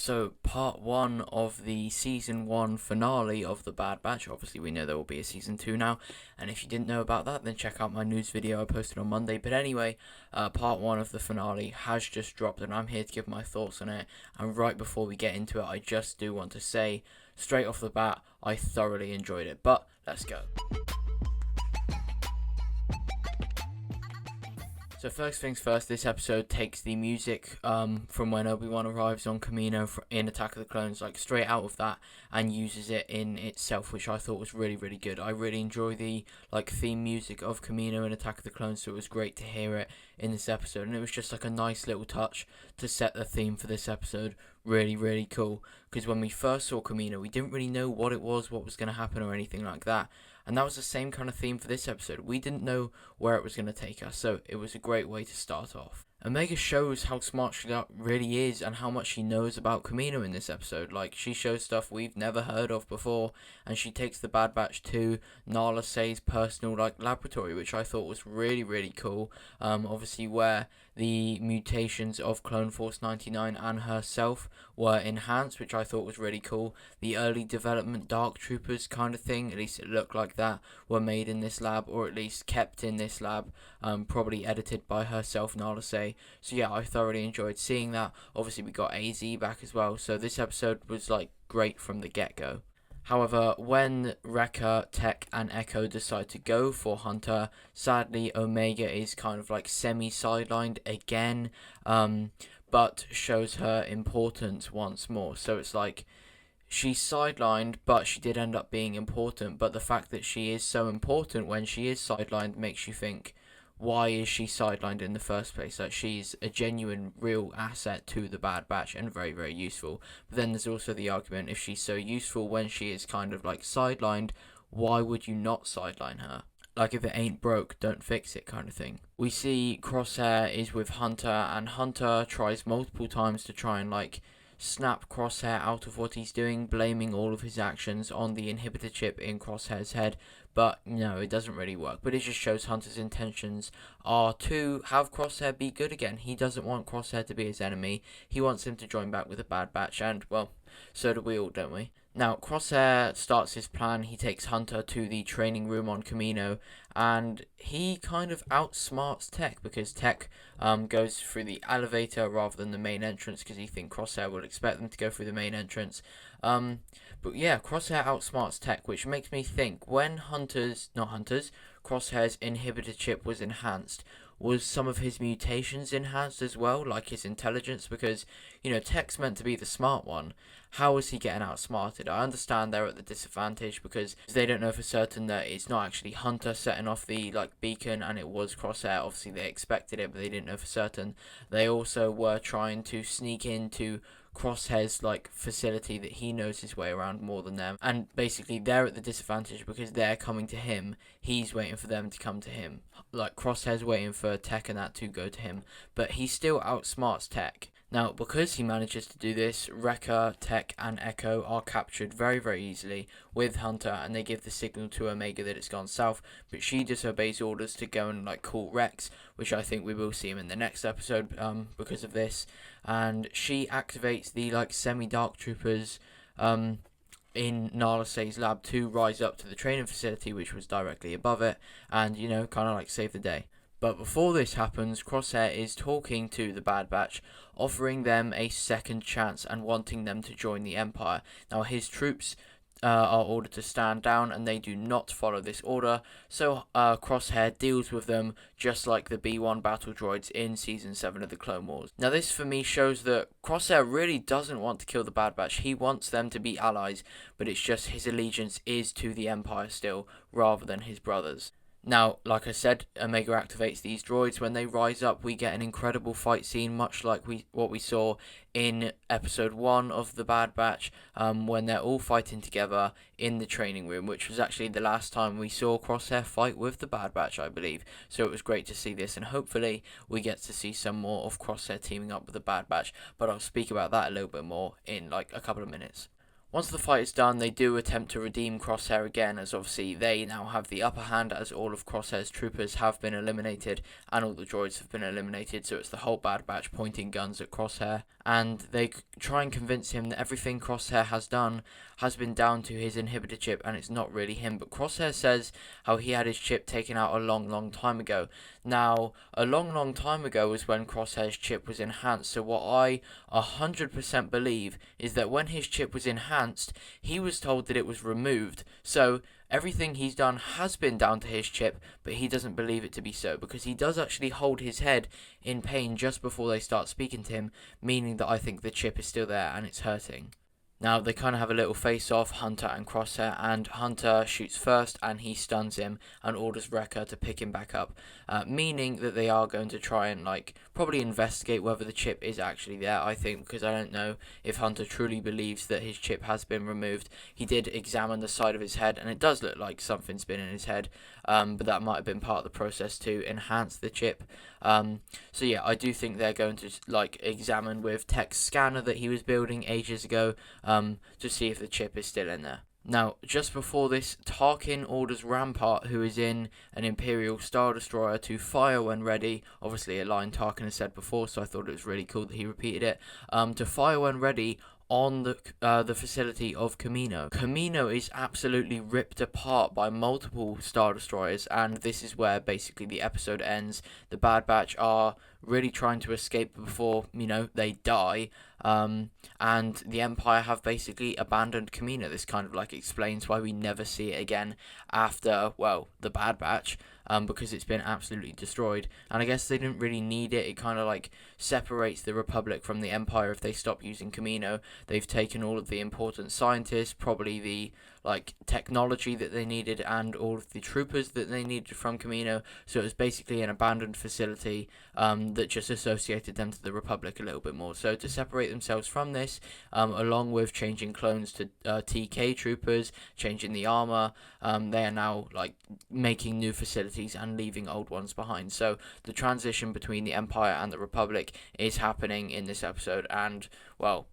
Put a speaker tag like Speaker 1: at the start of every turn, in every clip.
Speaker 1: So, part one of the season one finale of The Bad Batch. Obviously, we know there will be a season two now, and if you didn't know about that, then check out my news video I posted on Monday. But anyway, part one of the finale has just dropped, and I'm here to give my thoughts on it. And right before we get into it, I just do want to say, straight off the bat, I thoroughly enjoyed it. But let's go. So first things first, this episode takes the music from when Obi-Wan arrives on Kamino in Attack of the Clones, like straight out of that, and uses it in itself, which I thought was really, really good. I really enjoy the theme music of Kamino in Attack of the Clones, so it was great to hear it in this episode, and it was just like a nice little touch to set the theme for this episode. Really, really cool, because when we first saw Kamino, we didn't really know what it was, what was going to happen, or anything like that. And that was the same kind of theme for this episode. We didn't know where it was going to take us, so it was a great way to start off. Omega shows how smart she really is and how much she knows about Kamino in this episode. Like, she shows stuff we've never heard of before, and she takes the Bad Batch to Nala Se's personal laboratory, which I thought was really, really cool. Obviously, where the mutations of Clone Force 99 and herself were enhanced, which I thought was really cool. The early development Dark Troopers kind of thing, at least it looked like that, were made in this lab, or at least kept in this lab, probably edited by herself, Nala Se. So yeah, I thoroughly enjoyed seeing that. Obviously, we got AZ back as well, so this episode was great from the get-go. However, when Wrecker, Tech, and Echo decide to go for Hunter, sadly Omega is kind of semi-sidelined again, but shows her importance once more. So it's she's sidelined, but she did end up being important. But the fact that she is so important when she is sidelined makes you think, why is she sidelined in the first place? She's a genuine, real asset to the Bad Batch and very, very useful. But then there's also the argument, if she's so useful when she is kind of sidelined, why would you not sideline her? If it ain't broke, don't fix it kind of thing. We see Crosshair is with Hunter, and Hunter tries multiple times to try and snap Crosshair out of what he's doing, blaming all of his actions on the inhibitor chip in Crosshair's head, but no, it doesn't really work. But it just shows Hunter's intentions are to have Crosshair be good again. He doesn't want Crosshair to be his enemy. He wants him to join back with the Bad Batch, and, well, so do we all, don't we? Now, Crosshair starts his plan. He takes Hunter to the training room on Kamino, and he kind of outsmarts Tech, because Tech goes through the elevator rather than the main entrance, because he thinks Crosshair would expect them to go through the main entrance. But yeah, Crosshair outsmarts Tech, which makes me think, when Crosshair's inhibitor chip was enhanced, was some of his mutations enhanced as well, like his intelligence? Because, Tech's meant to be the smart one. How is he getting outsmarted? I understand they're at the disadvantage because they don't know for certain that it's not actually Hunter setting off the beacon and it was Crosshair. Obviously they expected it, but they didn't know for certain. They also were trying to sneak into Crosshair's facility that he knows his way around more than them, and basically they're at the disadvantage because they're coming to him. He's waiting for them to come to him. Crosshair's waiting for Tech and that to go to him, but he still outsmarts Tech. Now, because he manages to do this, Wrecker, Tech, and Echo are captured very, very easily with Hunter, and they give the signal to Omega that it's gone south, but she disobeys orders to go and call Rex, which I think we will see him in the next episode because of this, and she activates the semi-dark troopers in Nala Se's lab to rise up to the training facility, which was directly above it, and kind of save the day. But before this happens, Crosshair is talking to the Bad Batch, offering them a second chance and wanting them to join the Empire. Now, his troops are ordered to stand down, and they do not follow this order, so Crosshair deals with them just like the B-1 battle droids in Season 7 of the Clone Wars. Now, this for me shows that Crosshair really doesn't want to kill the Bad Batch. He wants them to be allies, but it's just his allegiance is to the Empire still, rather than his brothers. Now, like I said, Omega activates these droids. When they rise up, we get an incredible fight scene, much like what we saw in episode 1 of The Bad Batch, when they're all fighting together in the training room, which was actually the last time we saw Crosshair fight with the Bad Batch, I believe. So it was great to see this, and hopefully we get to see some more of Crosshair teaming up with the Bad Batch, but I'll speak about that a little bit more in a couple of minutes. Once the fight is done, they do attempt to redeem Crosshair again, as obviously they now have the upper hand, as all of Crosshair's troopers have been eliminated and all the droids have been eliminated, so it's the whole Bad Batch pointing guns at Crosshair. And they try and convince him that everything Crosshair has done has been down to his inhibitor chip and it's not really him. But Crosshair says how he had his chip taken out a long time ago. Now, a long time ago was when Crosshair's chip was enhanced, so what I 100% believe is that when his chip was enhanced, he was told that it was removed. So everything he's done has been down to his chip, but he doesn't believe it to be so, because he does actually hold his head in pain just before they start speaking to him, meaning that I think the chip is still there and it's hurting. Now, they kind of have a little face-off, Hunter and Crosshair, and Hunter shoots first and he stuns him and orders Wrecker to pick him back up, meaning that they are going to try and, probably investigate whether the chip is actually there, I think, because I don't know if Hunter truly believes that his chip has been removed. He did examine the side of his head, and it does look like something's been in his head, but that might have been part of the process to enhance the chip. So yeah, I do think they're going to, examine with Tech's scanner that he was building ages ago, to see if the chip is still in there. Now, just before this, Tarkin orders Rampart, who is in an Imperial Star Destroyer, to fire when ready. Obviously, a line Tarkin has said before, so I thought it was really cool that he repeated it. To fire when ready on the facility of Kamino. Kamino is absolutely ripped apart by multiple Star Destroyers, and this is where basically the episode ends. The Bad Batch are really trying to escape before, they die, and the Empire have basically abandoned Kamino. This kind of explains why we never see it again after, the Bad Batch, because it's been absolutely destroyed. And I guess they didn't really need it. It kind of separates the Republic from the Empire if they stop using Kamino. They've taken all of the important scientists, probably the technology that they needed, and all of the troopers that they needed from Kamino. So it was basically an abandoned facility that just associated them to the Republic a little bit more. So to separate themselves from this, along with changing clones to TK troopers, changing the armor, they are now making new facilities and leaving old ones behind. So the transition between the Empire and the Republic is happening in this episode, and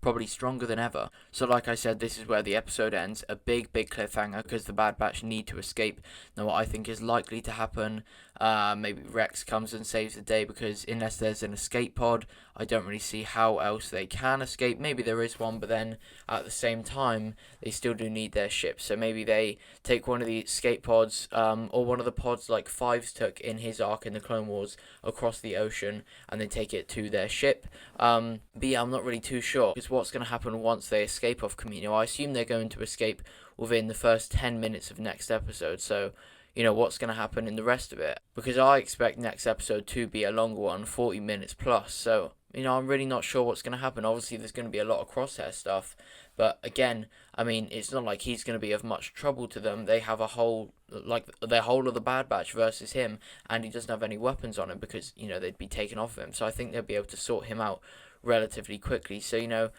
Speaker 1: probably stronger than ever. So like I said, this is where the episode ends. A big cliffhanger, because the Bad Batch need to escape. Now, what I think is likely to happen, maybe Rex comes and saves the day, because unless there's an escape pod, I don't really see how else they can escape. Maybe there is one, but then at the same time, they still do need their ship. So maybe they take one of the escape pods, or one of the pods like Fives took in his arc in the Clone Wars, across the ocean, and they take it to their ship. But yeah, I'm not really too sure, because what's going to happen once they escape off Kamino? I assume they're going to escape within the first 10 minutes of next episode, so what's going to happen in the rest of it, because I expect next episode to be a longer one, 40 minutes plus. So I'm really not sure what's going to happen. Obviously there's going to be a lot of Crosshair stuff, but again, it's not like he's going to be of much trouble to them. They have a whole their whole of the Bad Batch versus him, and he doesn't have any weapons on him, because they'd be taken off him. So I think they'll be able to sort him out relatively quickly. So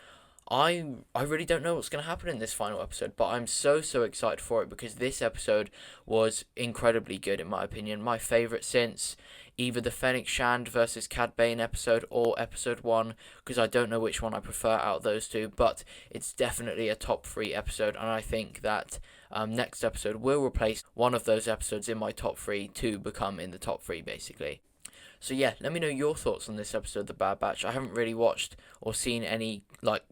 Speaker 1: I really don't know what's going to happen in this final episode, but I'm so excited for it, because this episode was incredibly good in my opinion. My favourite since either the Fennec Shand versus Cad Bane episode or episode 1, because I don't know which one I prefer out of those two, but it's definitely a top 3 episode, and I think that next episode will replace one of those episodes in my top 3 to become in the top 3 basically. So yeah, let me know your thoughts on this episode of The Bad Batch. I haven't really watched or seen any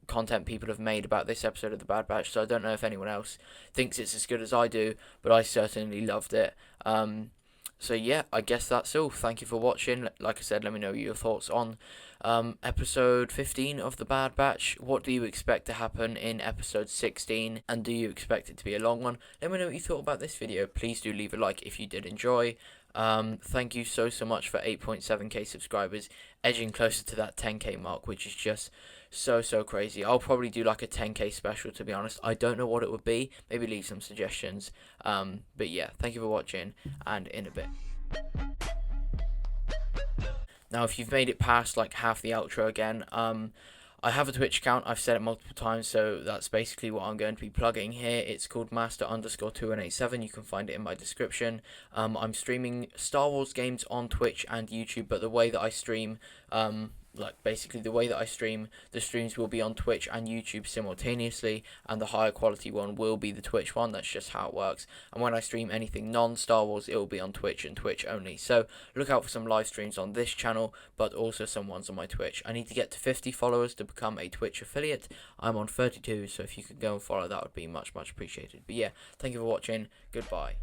Speaker 1: content people have made about this episode of The Bad Batch, so I don't know if anyone else thinks it's as good as I do, but I certainly loved it. So yeah, I guess that's all. Thank you for watching. Like I said, let me know your thoughts on episode 15 of The Bad Batch. What do you expect to happen in episode 16? And do you expect it to be a long one? Let me know what you thought about this video. Please do leave a like if you did enjoy. Thank you so much for 8.7k subscribers, edging closer to that 10k mark, which is just so crazy. I'll probably do a 10k special, to be honest. I don't know what it would be. Maybe leave some suggestions. But yeah, thank you for watching, and in a bit. Now, if you've made it past half the outro again, I have a Twitch account. I've said it multiple times, so that's basically what I'm going to be plugging here. It's called Master_2187. You can find it in my description. I'm streaming Star Wars games on Twitch and YouTube, but the way that I stream like basically the way that I stream, the streams will be on Twitch and YouTube simultaneously, and the higher quality one will be the Twitch one. That's just how it works. And when I stream anything non-Star Wars, it will be on Twitch and Twitch only. So look out for some live streams on this channel, but also some ones on my Twitch. I need to get to 50 followers to become a Twitch affiliate. I'm on 32, so if you could go and follow, that would be much appreciated. But yeah, thank you for watching. Goodbye.